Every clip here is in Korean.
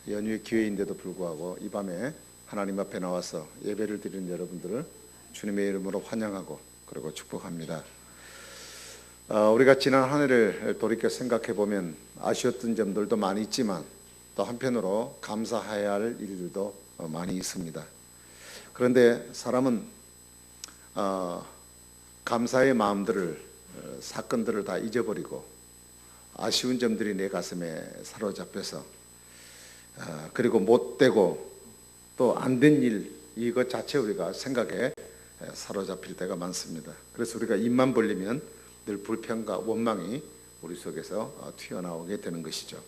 연휴의 기회인데도 불구하고 이 밤에 하나님 앞에 나와서 예배를 드리는 여러분들을 주님의 이름으로 환영하고 그리고 축복합니다. 우리가 지난 한 해를 돌이켜 생각해 보면 아쉬웠던 점들도 많이 있지만 또 한편으로 감사해야 할 일들도 많이 있습니다. 그런데 사람은 감사의 마음들을 사건들을 다 잊어버리고 아쉬운 점들이 내 가슴에 사로잡혀서 그리고 못되고 또 안 된 일 이것 자체 우리가 생각에 사로잡힐 때가 많습니다. 그래서 우리가 입만 벌리면 늘 불평과 원망이 우리 속에서 튀어나오게 되는 것이죠.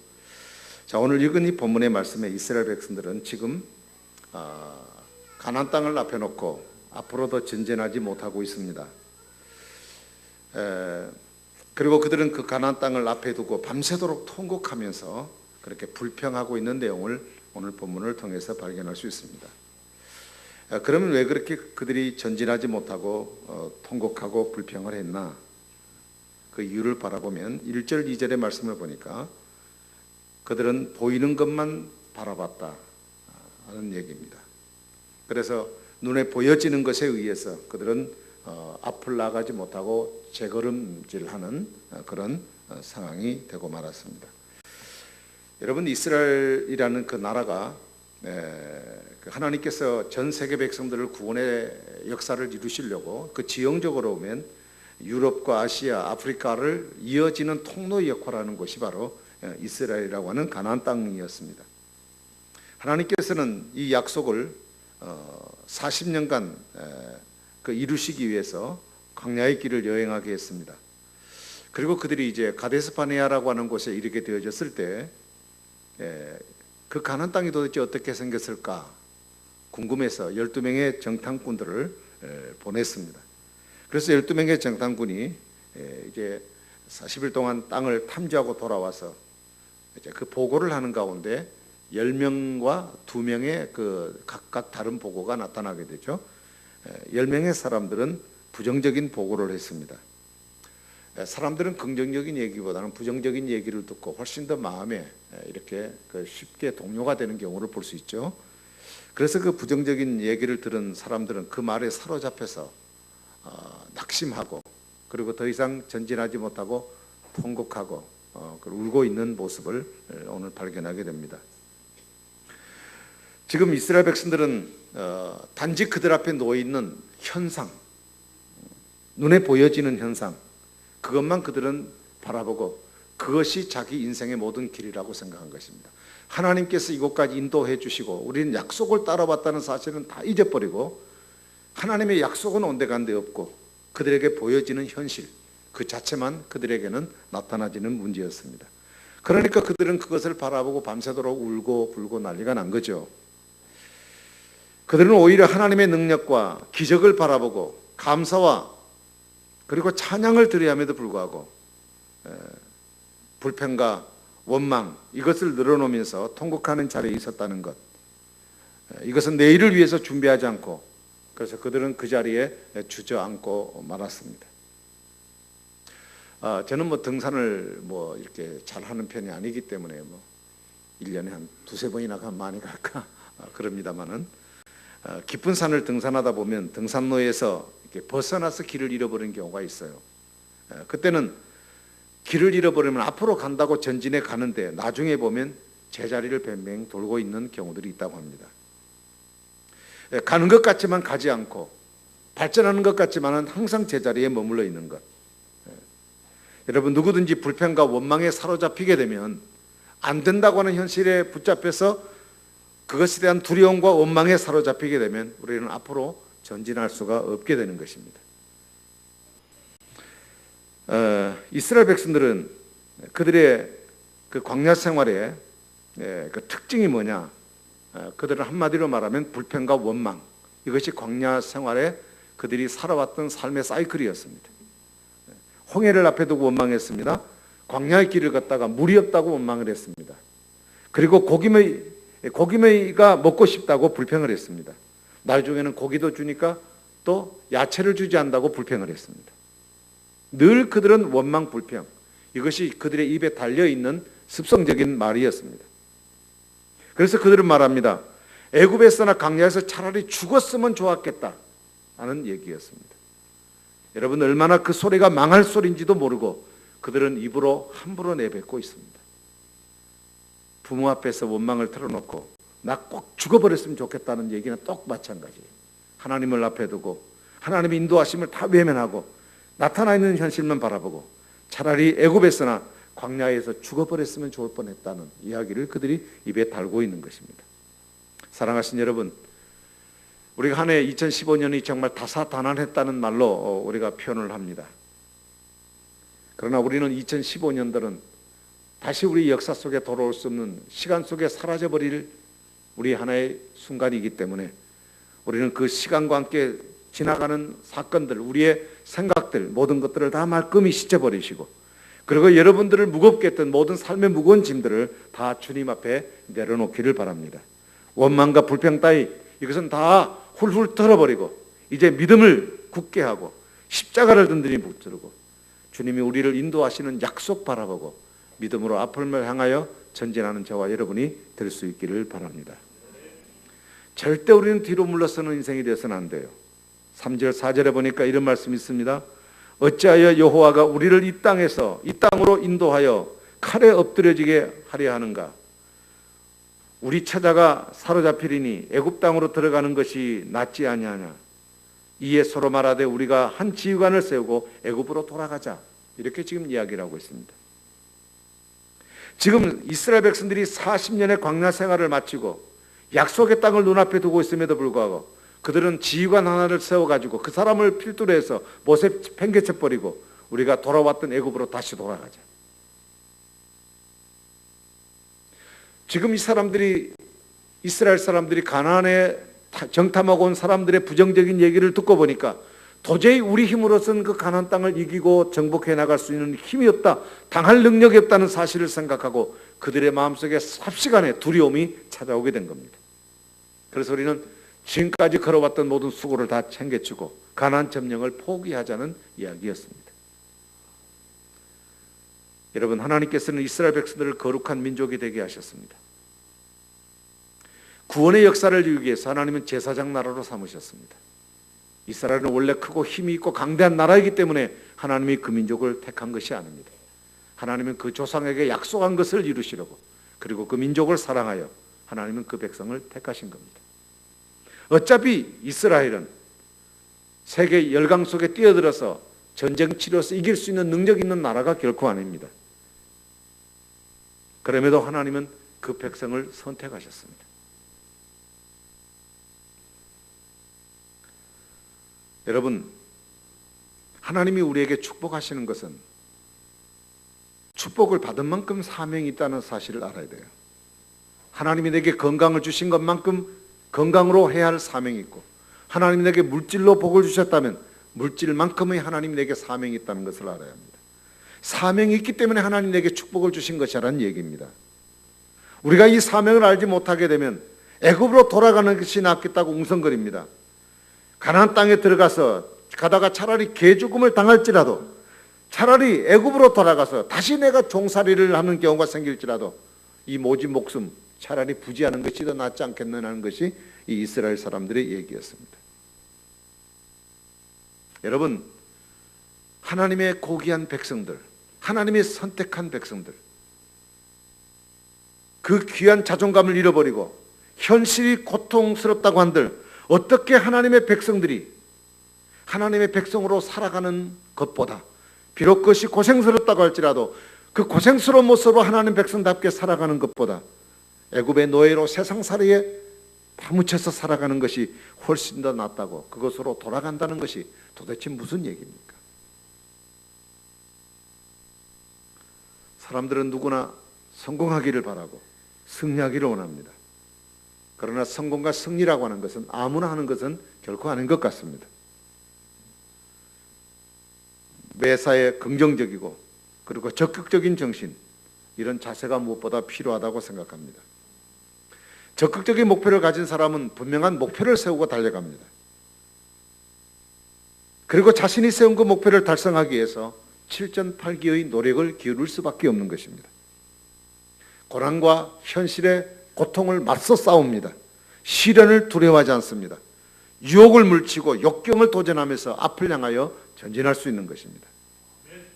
자, 오늘 읽은 이 본문의 말씀에 이스라엘 백성들은 지금 가나안 땅을 앞에 놓고 앞으로도 전진하지 못하고 있습니다. 그리고 그들은 그 가나안 땅을 앞에 두고 밤새도록 통곡하면서 그렇게 불평하고 있는 내용을 오늘 본문을 통해서 발견할 수 있습니다. 그러면 왜 그렇게 그들이 전진하지 못하고 통곡하고 불평을 했나? 그 이유를 바라보면 1절 2절의 말씀을 보니까 그들은 보이는 것만 바라봤다 하는 얘기입니다. 그래서 눈에 보여지는 것에 의해서 그들은 앞을 나가지 못하고 재걸음질하는 그런 상황이 되고 말았습니다. 여러분, 이스라엘이라는 그 나라가 하나님께서 전 세계 백성들을 구원의 역사를 이루시려고 그 지형적으로 보면 유럽과 아시아, 아프리카를 이어지는 통로의 역할을 하는 곳이 바로 이스라엘이라고 하는 가나안 땅이었습니다. 하나님께서는 이 약속을 40년간 그 이루시기 위해서 광야의 길을 여행하게 했습니다. 그리고 그들이 이제 가데스바네아라고 하는 곳에 이르게 되어졌을 때 그 가나안 땅이 도대체 어떻게 생겼을까 궁금해서 12명의 정탐꾼들을 보냈습니다. 그래서 12명의 정탐꾼이 이제 40일 동안 땅을 탐지하고 돌아와서 이제 그 보고를 하는 가운데 10명과 2명의 그 각각 다른 보고가 나타나게 되죠. 10명의 사람들은 부정적인 보고를 했습니다. 사람들은 긍정적인 얘기보다는 부정적인 얘기를 듣고 훨씬 더 마음에 이렇게 쉽게 동요가 되는 경우를 볼 수 있죠. 그래서 그 부정적인 얘기를 들은 사람들은 그 말에 사로잡혀서 낙심하고 그리고 더 이상 전진하지 못하고 통곡하고 울고 있는 모습을 오늘 발견하게 됩니다. 지금 이스라엘 백성들은 단지 그들 앞에 놓여있는 현상, 눈에 보여지는 현상, 그것만 그들은 바라보고 그것이 자기 인생의 모든 길이라고 생각한 것입니다. 하나님께서 이곳까지 인도해 주시고 우리는 약속을 따라왔다는 사실은 다 잊어버리고 하나님의 약속은 온데간데 없고 그들에게 보여지는 현실 그 자체만 그들에게는 나타나지는 문제였습니다. 그러니까 그들은 그것을 바라보고 밤새도록 울고 불고 난리가 난 거죠. 그들은 오히려 하나님의 능력과 기적을 바라보고 감사와 그리고 찬양을 드려야 함에도 불구하고 불평과 원망 이것을 늘어놓으면서 통곡하는 자리에 있었다는 것, 이것은 내일을 위해서 준비하지 않고 그래서 그들은 그 자리에 주저앉고 말았습니다. 저는 등산을 이렇게 잘하는 편이 아니기 때문에 1년에 한 2-3번이나 가면 많이 갈까 그럽니다만은 깊은 산을 등산하다 보면 등산로에서 이렇게 벗어나서 길을 잃어버리는 경우가 있어요. 그때는 길을 잃어버리면 앞으로 간다고 전진해 가는데 나중에 보면 제자리를 뱅뱅 돌고 있는 경우들이 있다고 합니다. 가는 것 같지만 가지 않고 발전하는 것 같지만은 항상 제자리에 머물러 있는 것. 여러분, 누구든지 불평과 원망에 사로잡히게 되면 안 된다고 하는 현실에 붙잡혀서 그것에 대한 두려움과 원망에 사로잡히게 되면 우리는 앞으로 전진할 수가 없게 되는 것입니다. 이스라엘 백성들은 그들의 그 광야 생활의 그 특징이 뭐냐? 그들은 한마디로 말하면 불평과 원망, 이것이 광야 생활에 그들이 살아왔던 삶의 사이클이었습니다. 홍해를 앞에 두고 원망했습니다. 광야의 길을 걷다가 물이 없다고 원망을 했습니다. 그리고 고기머리가 먹고 싶다고 불평을 했습니다. 나중에는 고기도 주니까 또 야채를 주지 않는다고 불평을 했습니다. 늘 그들은 원망, 불평, 이것이 그들의 입에 달려있는 습성적인 말이었습니다. 그래서 그들은 말합니다. 애굽에서나 광야에서 차라리 죽었으면 좋았겠다 하는 얘기였습니다. 여러분, 얼마나 그 소리가 망할 소리인지도 모르고 그들은 입으로 함부로 내뱉고 있습니다. 부모 앞에서 원망을 털어놓고 나 꼭 죽어버렸으면 좋겠다는 얘기는 똑 마찬가지예요. 하나님을 앞에 두고 하나님의 인도하심을 다 외면하고 나타나 있는 현실만 바라보고 차라리 애굽에서나 광야에서 죽어버렸으면 좋을 뻔했다는 이야기를 그들이 입에 달고 있는 것입니다. 사랑하신 여러분, 우리가 한 해 2015년이 정말 다사다난했다는 말로 우리가 표현을 합니다. 그러나 우리는 2015년들은 다시 우리 역사 속에 돌아올 수 없는 시간 속에 사라져버릴 우리 하나의 순간이기 때문에 우리는 그 시간과 함께 지나가는 사건들, 우리의 생각들, 모든 것들을 다 말끔히 씻어버리시고, 그리고 여러분들을 무겁게 했던 모든 삶의 무거운 짐들을 다 주님 앞에 내려놓기를 바랍니다. 원망과 불평 따위 이것은 다 훌훌 털어버리고 이제 믿음을 굳게 하고 십자가를 든든히 붙들고 주님이 우리를 인도하시는 약속 바라보고 믿음으로 앞을 향하여 전진하는 저와 여러분이 될 수 있기를 바랍니다. 절대 우리는 뒤로 물러서는 인생이 되어서는 안 돼요. 3절 4절에 보니까 이런 말씀이 있습니다. 어찌하여 여호와가 우리를 이 땅에서 이 땅으로 인도하여 칼에 엎드려지게 하려 하는가? 우리 처자가 사로잡히리니 애굽 땅으로 들어가는 것이 낫지 아니하냐? 이에 서로 말하되 우리가 한 지휘관을 세우고 애굽으로 돌아가자. 이렇게 지금 이야기를 하고 있습니다. 지금 이스라엘 백성들이 40년의 광야 생활을 마치고 약속의 땅을 눈앞에 두고 있음에도 불구하고 그들은 지휘관 하나를 세워가지고 그 사람을 필두로 해서 못에 팽개쳐버리고 우리가 돌아왔던 애굽으로 다시 돌아가자. 지금 이 사람들이, 이스라엘 사람들이 가나안에 정탐하고 온 사람들의 부정적인 얘기를 듣고 보니까 도저히 우리 힘으로서는 그 가나안 땅을 이기고 정복해 나갈 수 있는 힘이 없다, 당할 능력이 없다는 사실을 생각하고 그들의 마음속에 삽시간에 두려움이 찾아오게 된 겁니다. 그래서 우리는 지금까지 걸어왔던 모든 수고를 다 챙겨주고 가나안 점령을 포기하자는 이야기였습니다. 여러분, 하나님께서는 이스라엘 백성들을 거룩한 민족이 되게 하셨습니다. 구원의 역사를 이루기 위해서 하나님은 제사장 나라로 삼으셨습니다. 이스라엘은 원래 크고 힘이 있고 강대한 나라이기 때문에 하나님이 그 민족을 택한 것이 아닙니다. 하나님은 그 조상에게 약속한 것을 이루시려고, 그리고 그 민족을 사랑하여 하나님은 그 백성을 택하신 겁니다. 어차피 이스라엘은 세계 열강 속에 뛰어들어서 전쟁 치러서 이길 수 있는 능력 있는 나라가 결코 아닙니다. 그럼에도 하나님은 그 백성을 선택하셨습니다. 여러분, 하나님이 우리에게 축복하시는 것은 축복을 받은 만큼 사명이 있다는 사실을 알아야 돼요. 하나님이 내게 건강을 주신 것만큼 건강으로 해야 할 사명이 있고, 하나님이 내게 물질로 복을 주셨다면 물질만큼의 하나님이 내게 사명이 있다는 것을 알아야 합니다. 사명이 있기 때문에 하나님 내게 축복을 주신 것이라는 얘기입니다. 우리가 이 사명을 알지 못하게 되면 애굽으로 돌아가는 것이 낫겠다고 웅성거립니다. 가나안 땅에 들어가서 가다가 차라리 개죽음을 당할지라도, 차라리 애굽으로 돌아가서 다시 내가 종살이를 하는 경우가 생길지라도 이 모진 목숨 차라리 부지하는 것이 더 낫지 않겠느냐는 것이 이 이스라엘 사람들의 얘기였습니다. 여러분, 하나님의 고귀한 백성들, 하나님의 선택한 백성들, 그 귀한 자존감을 잃어버리고 현실이 고통스럽다고 한들 어떻게 하나님의 백성들이 하나님의 백성으로 살아가는 것보다, 비록 그것이 고생스럽다고 할지라도 그 고생스러운 모습으로 하나님 백성답게 살아가는 것보다 애굽의 노예로 세상살이에 파묻혀서 살아가는 것이 훨씬 더 낫다고, 그것으로 돌아간다는 것이 도대체 무슨 얘기입니까? 사람들은 누구나 성공하기를 바라고 승리하기를 원합니다. 그러나 성공과 승리라고 하는 것은 아무나 하는 것은 결코 아닌 것 같습니다. 매사에 긍정적이고 그리고 적극적인 정신, 이런 자세가 무엇보다 필요하다고 생각합니다. 적극적인 목표를 가진 사람은 분명한 목표를 세우고 달려갑니다. 그리고 자신이 세운 그 목표를 달성하기 위해서 7전 8기의 노력을 기울일 수밖에 없는 것입니다. 고난과 현실에 고통을 맞서 싸웁니다. 시련을 두려워하지 않습니다. 유혹을 물치고 역경을 도전하면서 앞을 향하여 전진할 수 있는 것입니다.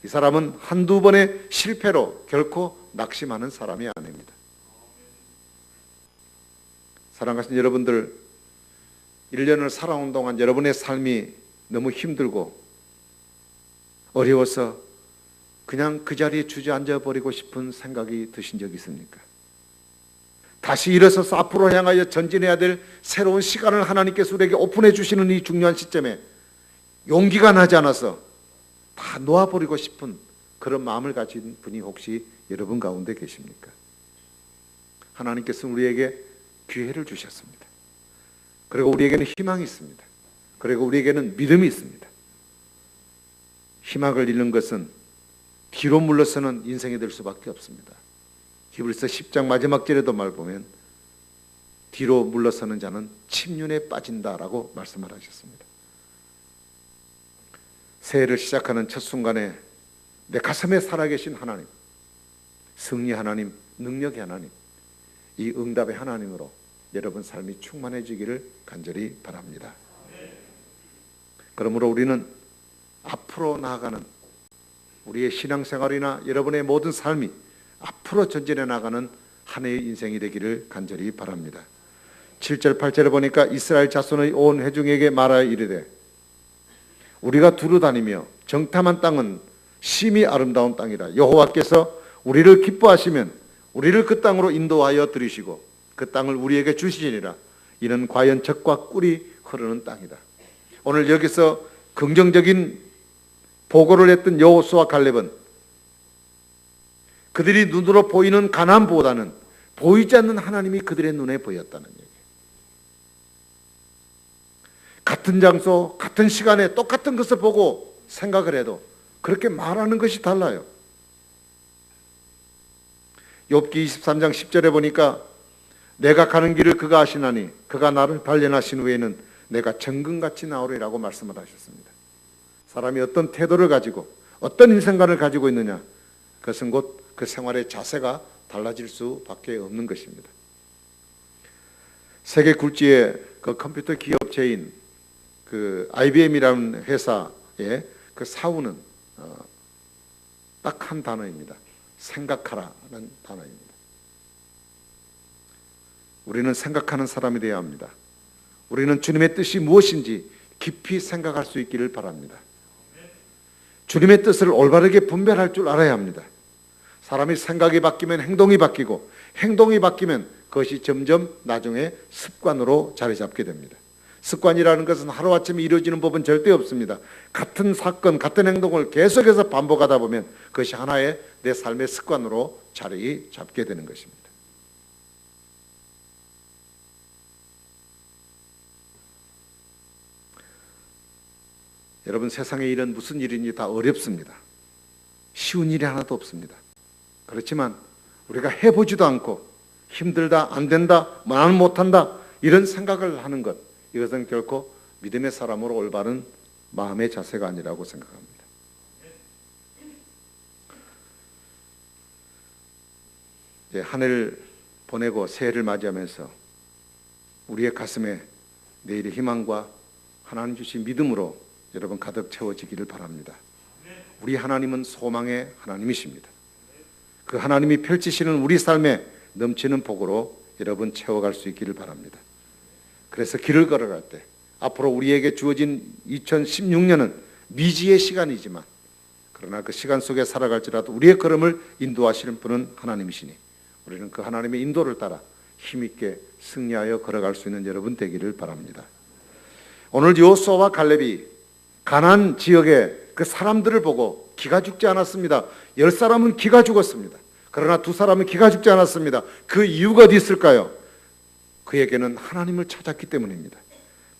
이 사람은 한두 번의 실패로 결코 낙심하는 사람이 아닙니다. 사랑하신 여러분들, 1년을 살아온 동안 여러분의 삶이 너무 힘들고 어려워서 그냥 그 자리에 주저앉아 버리고 싶은 생각이 드신 적 있습니까? 다시 일어서서 앞으로 향하여 전진해야 될 새로운 시간을 하나님께서 우리에게 오픈해 주시는 이 중요한 시점에 용기가 나지 않아서 다 놓아버리고 싶은 그런 마음을 가진 분이 혹시 여러분 가운데 계십니까? 하나님께서 우리에게 기회를 주셨습니다. 그리고 우리에게는 희망이 있습니다. 그리고 우리에게는 믿음이 있습니다. 희망을 잃는 것은 뒤로 물러서는 인생이 될 수밖에 없습니다. 히브리서 10장 마지막 절에도 말 보면 뒤로 물러서는 자는 침륜에 빠진다라고 말씀을 하셨습니다. 새해를 시작하는 첫 순간에 내 가슴에 살아계신 하나님, 승리 하나님, 능력의 하나님, 이 응답의 하나님으로 여러분 삶이 충만해지기를 간절히 바랍니다. 그러므로 우리는 앞으로 나아가는 우리의 신앙생활이나 여러분의 모든 삶이 앞으로 전진해 나가는 한 해의 인생이 되기를 간절히 바랍니다. 7절 8절에 보니까 이스라엘 자손의 온 회중에게 말하여 이르되 우리가 두루 다니며 정탐한 땅은 심히 아름다운 땅이라. 여호와께서 우리를 기뻐하시면 우리를 그 땅으로 인도하여 들이시고 그 땅을 우리에게 주시리라. 이는 과연 젖과 꿀이 흐르는 땅이다. 오늘 여기서 긍정적인 보고를 했던 여호수아 갈렙은 그들이 눈으로 보이는 가나안보다는 보이지 않는 하나님이 그들의 눈에 보였다는 얘기예요. 같은 장소, 같은 시간에 똑같은 것을 보고 생각을 해도 그렇게 말하는 것이 달라요. 욥기 23장 10절에 보니까 내가 가는 길을 그가 아시나니 그가 나를 단련하신 후에는 내가 정금같이 나오리라고 말씀을 하셨습니다. 사람이 어떤 태도를 가지고 어떤 인생관을 가지고 있느냐, 그것은 곧 그 생활의 자세가 달라질 수밖에 없는 것입니다. 세계 굴지의 그 컴퓨터 기업체인 그 IBM이라는 회사의 그 사우는 딱 한 단어입니다. 생각하라는 단어입니다. 우리는 생각하는 사람이 되어야 합니다. 우리는 주님의 뜻이 무엇인지 깊이 생각할 수 있기를 바랍니다. 주님의 뜻을 올바르게 분별할 줄 알아야 합니다. 사람이 생각이 바뀌면 행동이 바뀌고 행동이 바뀌면 그것이 점점 나중에 습관으로 자리 잡게 됩니다. 습관이라는 것은 하루아침에 이루어지는 법은 절대 없습니다. 같은 사건, 같은 행동을 계속해서 반복하다 보면 그것이 하나의 내 삶의 습관으로 자리 잡게 되는 것입니다. 여러분, 세상의 일은 무슨 일인지 다 어렵습니다. 쉬운 일이 하나도 없습니다. 그렇지만 우리가 해보지도 않고 힘들다, 안 된다, 나는 못한다 이런 생각을 하는 것, 이것은 결코 믿음의 사람으로 올바른 마음의 자세가 아니라고 생각합니다. 이제 한 해를 보내고 새해를 맞이하면서 우리의 가슴에 내일의 희망과 하나님 주신 믿음으로 여러분 가득 채워지기를 바랍니다. 우리 하나님은 소망의 하나님이십니다. 그 하나님이 펼치시는 우리 삶에 넘치는 복으로 여러분 채워갈 수 있기를 바랍니다. 그래서 길을 걸어갈 때 앞으로 우리에게 주어진 2016년은 미지의 시간이지만 그러나 그 시간 속에 살아갈지라도 우리의 걸음을 인도하시는 분은 하나님이시니 우리는 그 하나님의 인도를 따라 힘있게 승리하여 걸어갈 수 있는 여러분 되기를 바랍니다. 오늘 여호수아와 갈렙이 가나안 지역의 그 사람들을 보고 기가 죽지 않았습니다. 10사람은 기가 죽었습니다. 그러나 2사람은 기가 죽지 않았습니다. 그 이유가 어디 있을까요? 그에게는 하나님을 찾았기 때문입니다.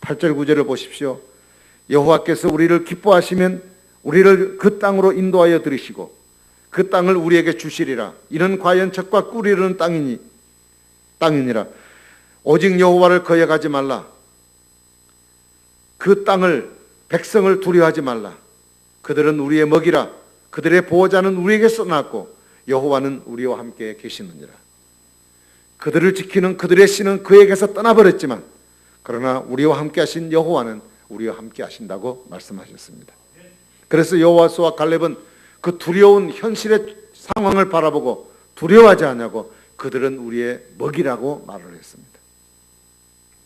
8절 9절을 보십시오. 여호와께서 우리를 기뻐하시면 우리를 그 땅으로 인도하여 들이시고 그 땅을 우리에게 주시리라. 이는 과연 젖과 꿀이 흐르는 땅이니라. 오직 여호와를 거역하지 말라. 그 땅을, 백성을 두려워하지 말라. 그들은 우리의 먹이라. 그들의 보호자는 우리에게 써놨고 여호와는 우리와 함께 계시느니라. 그들을 지키는 그들의 신은 그에게서 떠나버렸지만 그러나 우리와 함께 하신 여호와는 우리와 함께 하신다고 말씀하셨습니다. 그래서 여호와수와 갈렙은 그 두려운 현실의 상황을 바라보고 두려워하지 않냐고 그들은 우리의 먹이라고 말을 했습니다.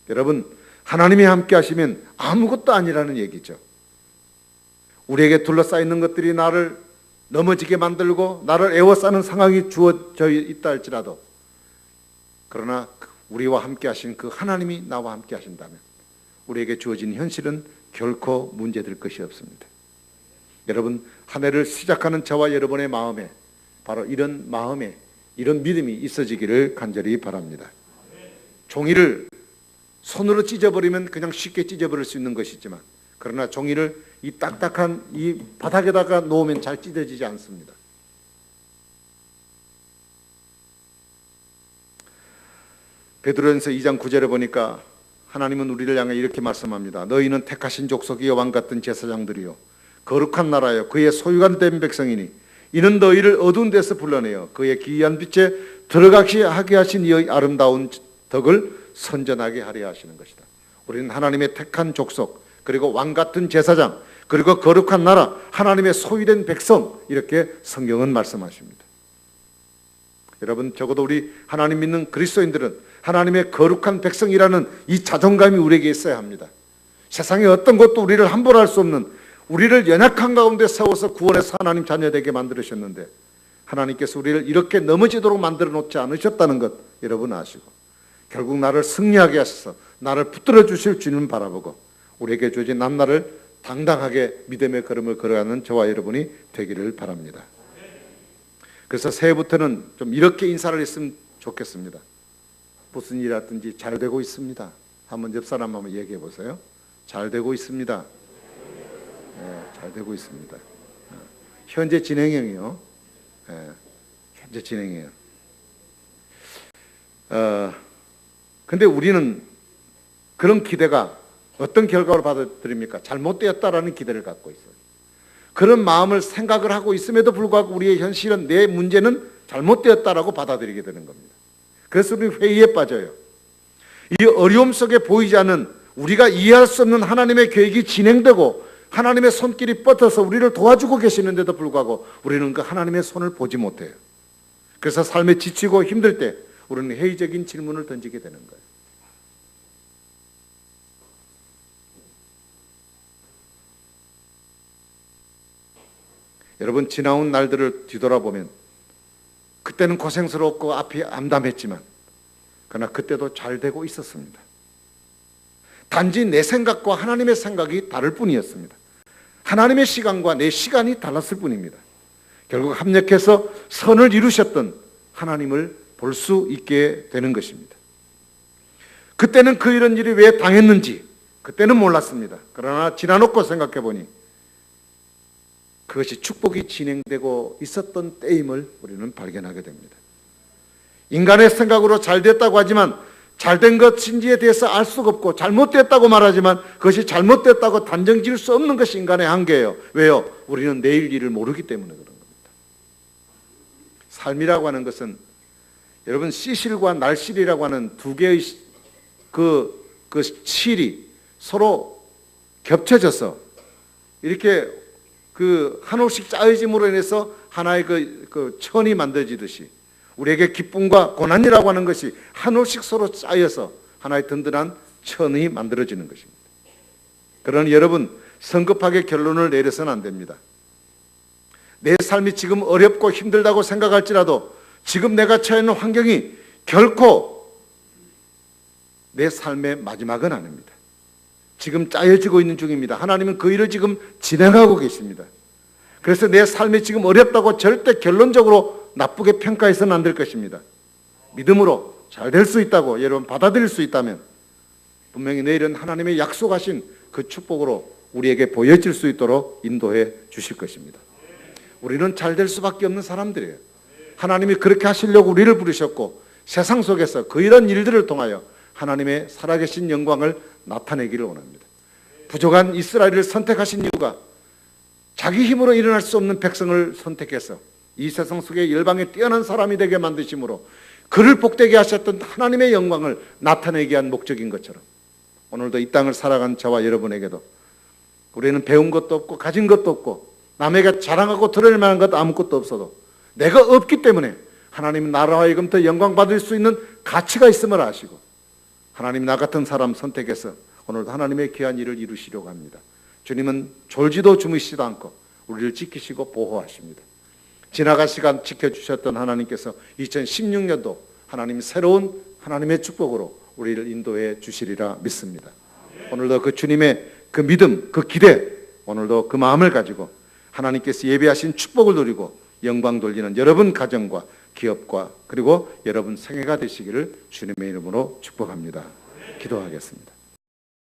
여러분, 하나님이 함께 하시면 아무것도 아니라는 얘기죠. 우리에게 둘러싸이는 것들이 나를 넘어지게 만들고 나를 에워싸는 상황이 주어져 있다 할지라도 그러나 우리와 함께 하신 그 하나님이 나와 함께 하신다면 우리에게 주어진 현실은 결코 문제될 것이 없습니다. 여러분, 한 해를 시작하는 저와 여러분의 마음에 바로 이런 마음에 이런 믿음이 있어지기를 간절히 바랍니다. 종이를 손으로 찢어버리면 그냥 쉽게 찢어버릴 수 있는 것이지만 그러나 종이를 이 딱딱한 이 바닥에다가 놓으면 잘 찢어지지 않습니다. 베드로전서 2장 9절에 보니까 하나님은 우리를 향해 이렇게 말씀합니다. 너희는 택하신 족속이요 왕같은 제사장들이요 거룩한 나라요 그의 소유가 된 백성이니 이는 너희를 어두운 데서 불러내어 그의 기이한 빛에 들어가게 하게 하신 이 아름다운 덕을 선전하게 하려 하시는 것이다. 우리는 하나님의 택한 족속 그리고 왕같은 제사장 그리고 거룩한 나라 하나님의 소유된 백성 이렇게 성경은 말씀하십니다. 여러분, 적어도 우리 하나님 믿는 그리스도인들은 하나님의 거룩한 백성이라는 이 자존감이 우리에게 있어야 합니다. 세상에 어떤 것도 우리를 함부로 할 수 없는 우리를 연약한 가운데 세워서 구원해서 하나님 자녀되게 만들으셨는데 하나님께서 우리를 이렇게 넘어지도록 만들어 놓지 않으셨다는 것 여러분 아시고 결국 나를 승리하게 하셔서 나를 붙들어 주실 주님 바라보고 우리에게 주어진 남날을 당당하게 믿음의 걸음을 걸어가는 저와 여러분이 되기를 바랍니다. 그래서 새해부터는 좀 이렇게 인사를 했으면 좋겠습니다. 무슨 일 하든지 잘 되고 있습니다. 한번 옆 사람 한번 얘기해 보세요. 잘 되고 있습니다. 네, 잘 되고 있습니다. 현재 진행형이요. 네, 현재 진행형. 근데 우리는 그런 기대가 어떤 결과로 받아들입니까? 잘못되었다라는 기대를 갖고 있어요. 그런 마음을 생각을 하고 있음에도 불구하고 우리의 현실은 내 문제는 잘못되었다라고 받아들이게 되는 겁니다. 그래서 우리는 회의에 빠져요. 이 어려움 속에 보이지 않는 우리가 이해할 수 없는 하나님의 계획이 진행되고 하나님의 손길이 뻗어서 우리를 도와주고 계시는데도 불구하고 우리는 그 하나님의 손을 보지 못해요. 그래서 삶에 지치고 힘들 때 우리는 회의적인 질문을 던지게 되는 거예요. 여러분, 지나온 날들을 뒤돌아보면 그때는 고생스럽고 앞이 암담했지만 그러나 그때도 잘 되고 있었습니다. 단지 내 생각과 하나님의 생각이 다를 뿐이었습니다. 하나님의 시간과 내 시간이 달랐을 뿐입니다. 결국 합력해서 선을 이루셨던 하나님을 볼 수 있게 되는 것입니다. 그때는 그 이런 일이 왜 당했는지 그때는 몰랐습니다. 그러나 지나놓고 생각해 보니 그것이 축복이 진행되고 있었던 때임을 우리는 발견하게 됩니다. 인간의 생각으로 잘 됐다고 하지만 잘된 것인지에 대해서 알 수가 없고 잘못됐다고 말하지만 그것이 잘못됐다고 단정 지을 수 없는 것이 인간의 한계예요. 왜요? 우리는 내일 일을 모르기 때문에 그런 겁니다. 삶이라고 하는 것은 여러분 씨실과 날실이라고 하는 두 개의 그 실이 서로 겹쳐져서 이렇게 그 한올씩 짜여짐으로 인해서 하나의 그 천이 만들어지듯이 우리에게 기쁨과 고난이라고 하는 것이 한올씩 서로 짜여서 하나의 든든한 천이 만들어지는 것입니다. 그러나 여러분 성급하게 결론을 내려서는 안 됩니다. 내 삶이 지금 어렵고 힘들다고 생각할지라도 지금 내가 처해 있는 환경이 결코 내 삶의 마지막은 아닙니다. 지금 짜여지고 있는 중입니다. 하나님은 그 일을 지금 진행하고 계십니다. 그래서 내 삶이 지금 어렵다고 절대 결론적으로 나쁘게 평가해서는 안 될 것입니다. 믿음으로 잘 될 수 있다고 여러분 받아들일 수 있다면 분명히 내일은 하나님의 약속하신 그 축복으로 우리에게 보여질 수 있도록 인도해 주실 것입니다. 우리는 잘 될 수밖에 없는 사람들이에요. 하나님이 그렇게 하시려고 우리를 부르셨고 세상 속에서 그 이런 일들을 통하여 하나님의 살아계신 영광을 나타내기를 원합니다. 부족한 이스라엘을 선택하신 이유가 자기 힘으로 일어날 수 없는 백성을 선택해서 이 세상 속에 열방에 뛰어난 사람이 되게 만드심으로 그를 복되게 하셨던 하나님의 영광을 나타내기 위한 목적인 것처럼 오늘도 이 땅을 살아간 저와 여러분에게도 우리는 배운 것도 없고 가진 것도 없고 남에게 자랑하고 드러낼 만한 것 아무것도 없어도 내가 없기 때문에 하나님 나라와 하여금 더 영광 받을 수 있는 가치가 있음을 아시고 하나님 나 같은 사람 선택해서 오늘도 하나님의 귀한 일을 이루시려고 합니다. 주님은 졸지도 주무시지도 않고 우리를 지키시고 보호하십니다. 지나간 시간 지켜주셨던 하나님께서 2016년도 하나님 새로운 하나님의 축복으로 우리를 인도해 주시리라 믿습니다. 오늘도 그 주님의 그 믿음, 그 기대, 오늘도 그 마음을 가지고 하나님께서 예비하신 축복을 누리고 영광 돌리는 여러분 가정과 기업과 그리고 여러분 생애가 되시기를 주님의 이름으로 축복합니다. 기도하겠습니다.